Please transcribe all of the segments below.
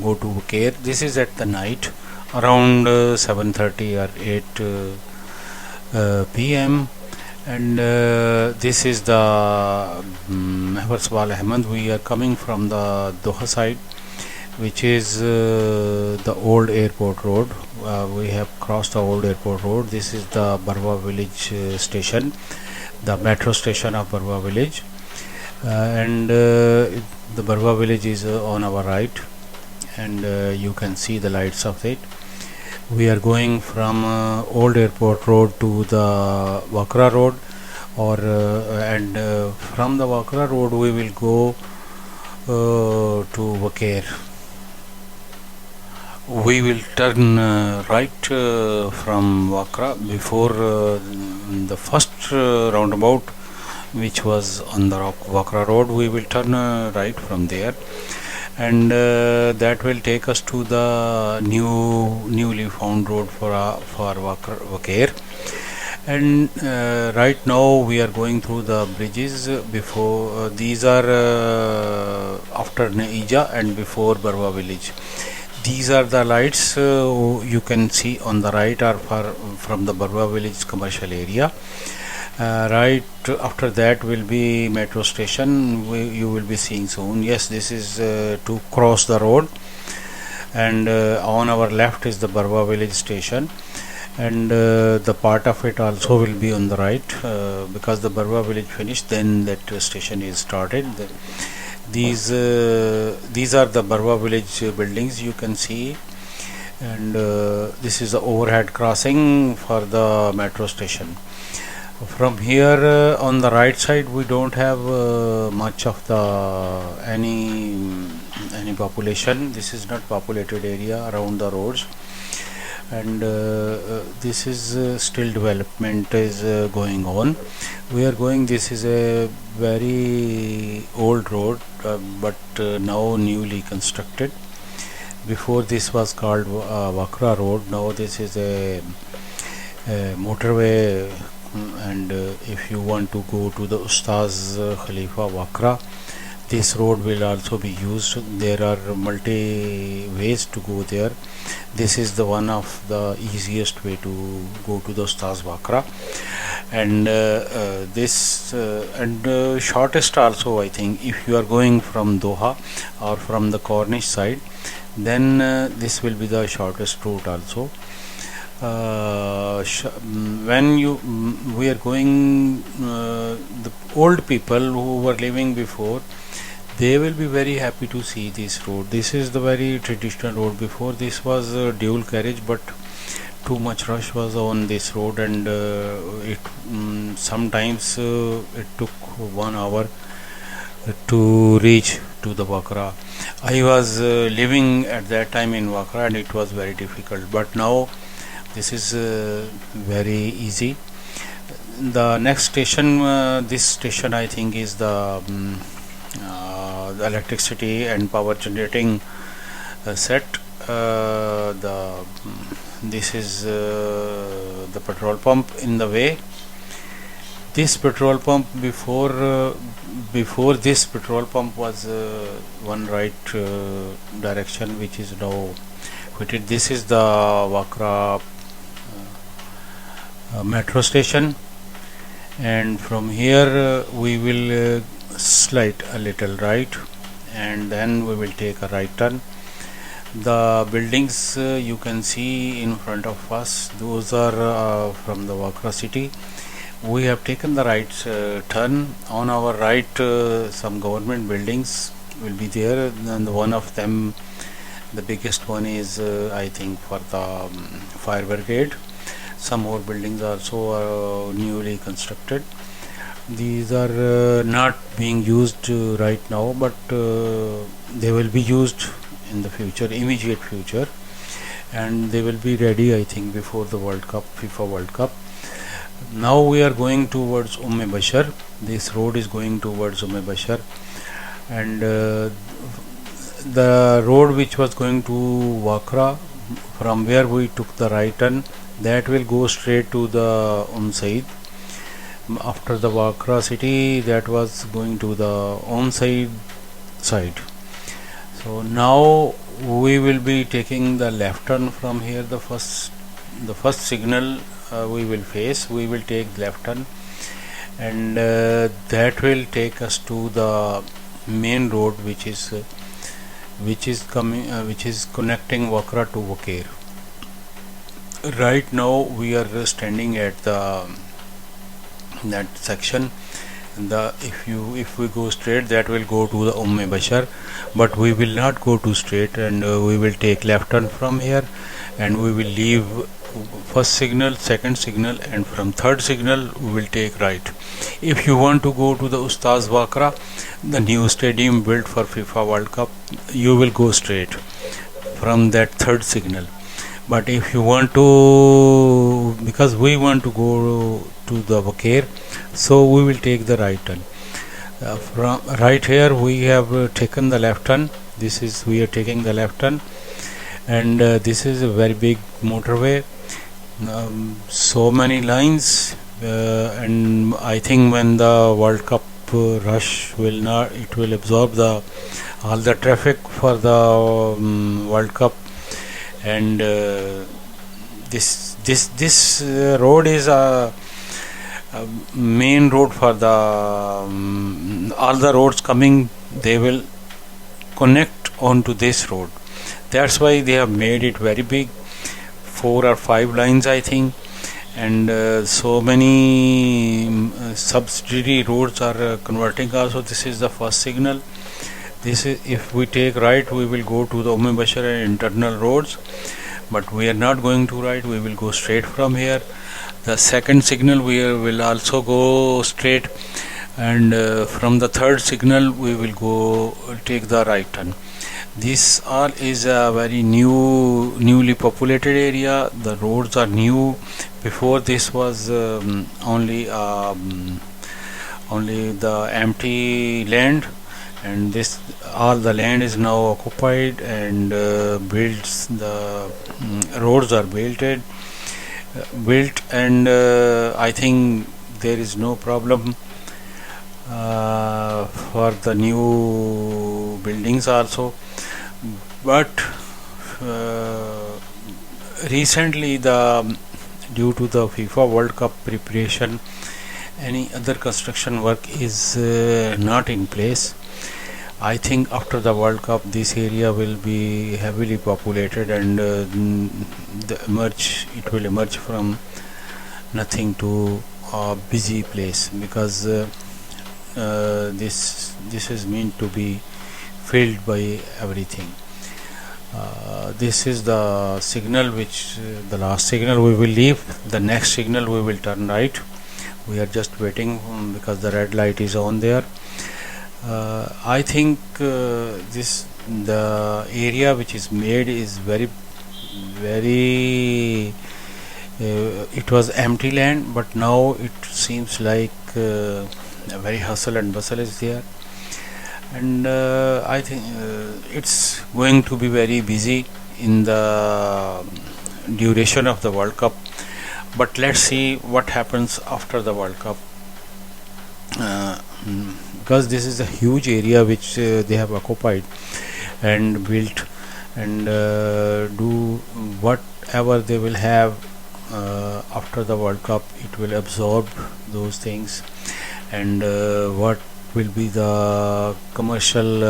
go to wakair. This is at the night around 7:30 or 8 p.m. and this is the Mahwar Ahmed. We are coming from the Doha side, which is the old airport road. We have crossed the old airport road. This is the Barwa village station, the metro station of Barwa village, and the Barwa village is on our right, and you can see the lights of it. We are going from old airport road to the Wakra road, and from the Wakra road we will go to wakair. We will turn right from Wakra before the first roundabout, which was on the Wakra road. We will turn right from there, and that will take us to the newly found road for wakair. And right now we are going through the bridges. Before these are after Neija and before Barwa village. These are the lights you can see on the right are from the Barwa village commercial area. Right after that will be metro station. You will be seeing soon. Yes, this is to cross the road, and on our left is the Barwa village station, and the part of it also will be on the right, because the Barwa village finished, then that station is started. These are the Barwa village buildings you can see, and this is the overhead crossing for the metro station. From here on the right side we don't have much of the any population. This is not populated area around the roads, and this is still development is going on. We are going, this is a very old road, but now newly constructed. Before this was called Wakra road. Now this is a motorway, and if you want to go to the Ustaz Khalifa Wakra, this road will also be used. There are multi ways to go there. This is the one of the easiest way to go to the Ustaz Wakra, and this and shortest also, I think. If you are going from Doha or from the Cornish side, then this will be the shortest route also. When we are going, the old people who were living before, they will be very happy to see this road. This is the very traditional road. Before this was dual carriage, but too much rush was on this road, and it sometimes it took 1 hour to reach to the Wakra. I was living at that time in Wakra, and it was very difficult, but now this is very easy. The next station, this station I think is the electricity and power generating set. This is the petrol pump in the way. This petrol pump, before this petrol pump was one right direction, which is now fitted. This is the Wakra metro station, and from here we will slide a little right, and then we will take a right turn. The buildings you can see in front of us, those are from the Wakra city. We have taken the right turn. On our right some government buildings will be there, and one of them, the biggest one, is I think for the fire brigade. Some more buildings also are newly constructed. These are not being used right now, but they will be used in the future, immediate future, and they will be ready, I think, before the World Cup, FIFA World Cup. Now we are going towards Bashar. This road is going towards Bashar, and the road which was going to Wakra, from where we took the right turn, that will go straight to the Said. After the Wakra city, that was going to the Said side. So now we will be taking the left turn from here. The first signal we will face, we will take left turn, and that will take us to the main road, which is connecting Wakra to Wakair. Right now we are standing at that section. If we go straight, that will go to the Bashar, but we will not go to straight, and we will take left turn from here, and we will leave first signal, second signal, and from third signal we will take right. If you want to go to the Ustaz Wakra, the new stadium built for FIFA World Cup, you will go straight from that third signal. But if you want to, because we want to go to the Wakair, so we will take the right turn. From right here we have taken the left turn. We are taking the left turn, and this is a very big motorway. So many lines, and I think when the World Cup rush it will absorb all the traffic for the World Cup. And this road is a main road for the all the roads coming. They will connect onto this road. That's why they have made it very big, 4 or 5 lines, I think, and so many subsidiary roads are converting also. This is the first signal. If we take right, we will go to the Bashar and internal roads, but we are not going to right, we will go straight from here. The second signal we will also go straight, and from the third signal we will go take the right turn. This all is a very newly populated area. The roads are new. Before this was only the empty land, and all the land is now occupied, and the roads are built, and I think there is no problem for the new buildings also. But recently, due to the FIFA World Cup preparation, any other construction work is not in place. I think after the World Cup, this area will be heavily populated, and it will emerge from nothing to a busy place, because this is meant to be filled by everything. This is the signal, the last signal we will leave. The next signal we will turn right. We are just waiting because the red light is on there. I think the area which is made is very it was empty land, but now it seems like a very hustle and bustle is there, and I think it's going to be very busy in the duration of the World Cup. But let's see what happens after the World Cup, because this is a huge area which they have occupied and built, and do whatever they will have after the World Cup. It will absorb those things, and what will be the commercial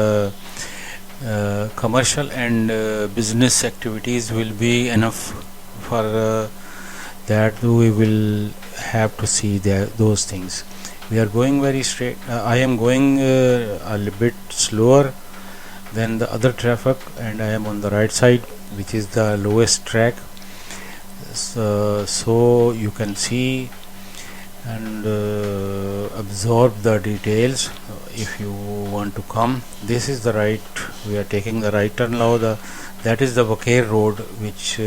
and business activities will be enough for that. We will have to see those things. We are going very straight. I am going a little bit slower than the other traffic, and I am on the right side, which is the lowest track, so you can see and absorb the details. If you want to come, this is the right. We are taking the right turn now. That is the Wakair road, which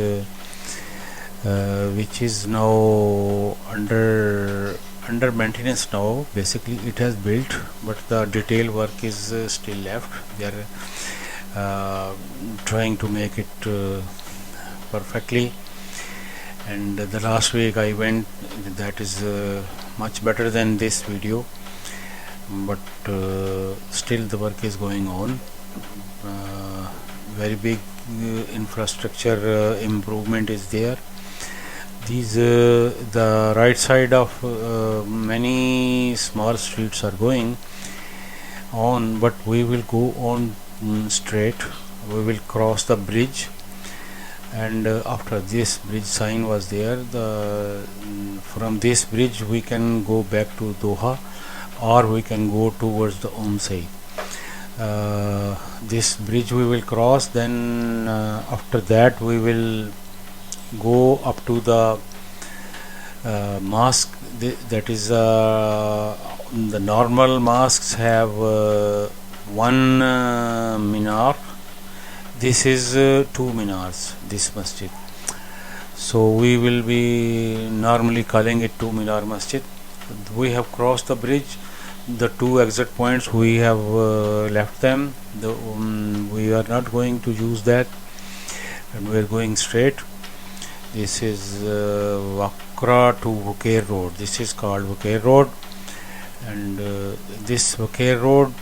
is now under maintenance now. Basically it has built, but the detail work is still left. They are trying to make it perfectly, and the last week I went, that is much better than this video, but still the work is going on. Very big infrastructure improvement is there. These the right side of many small streets are going on, but we will go on straight. We will cross the bridge, and after this bridge sign was there, the from this bridge we can go back to Doha, or we can go towards the Say. This bridge we will cross, then after that we will go up to the mosque. That is the normal mosques have one minar. This is two minars, this masjid. So we will be normally calling it two minar masjid. We have crossed the bridge. The two exit points we have left them. We are not going to use that, and we are going straight. This is Wakra to Wakair Road. This is called Wakair Road, and this Wakair Road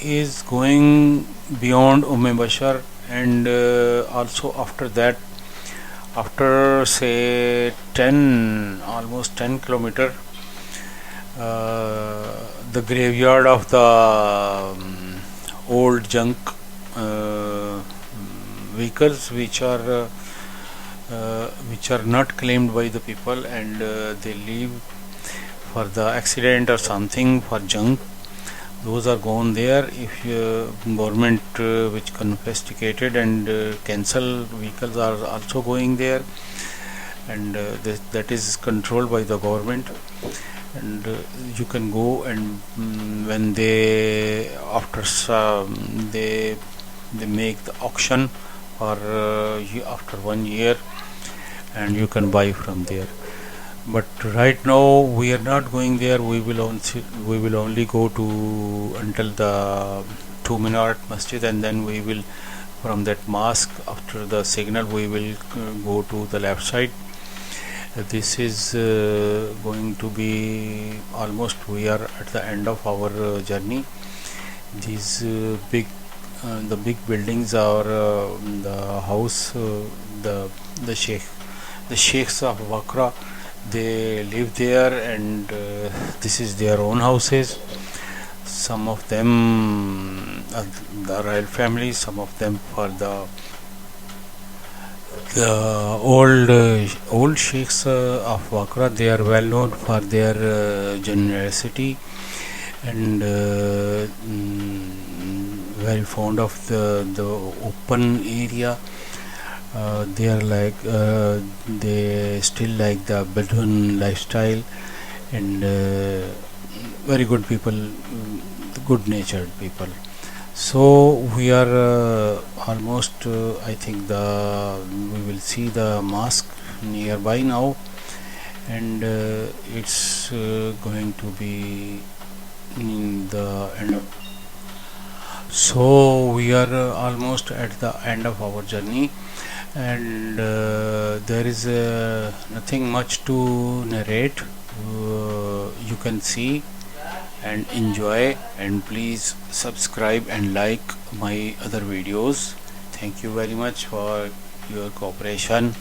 is going beyond Bashar, and also after that, after say 10, almost 10 kilometer, the graveyard of the old junk vehicles which are not claimed by the people, and they leave for the accident or something for junk. Those are gone there. If government which confiscated and cancel vehicles are also going there, and that is controlled by the government, and you can go, and when they after they make the auction for after 1 year, and you can buy from there. But right now we are not going there. We will only go to until the two minaret masjid, and then we will from that mosque, after the signal, we will go to the left side. This is going to be almost, we are at the end of our journey. These the big buildings are the house, the sheikhs of Wakra, they live there, and this is their own houses. Some of them are the royal family, some of them for the old sheikhs of Wakra. They are well known for their generosity, and very fond of the open area. They are like they still like the Bedouin lifestyle, and very good people, good natured people. So we are almost I think we will see the mosque nearby now, and it's going to be in the end of. So we are almost at the end of our journey, and there is nothing much to narrate. You can see and enjoy, and please subscribe and like my other videos. Thank you very much for your cooperation.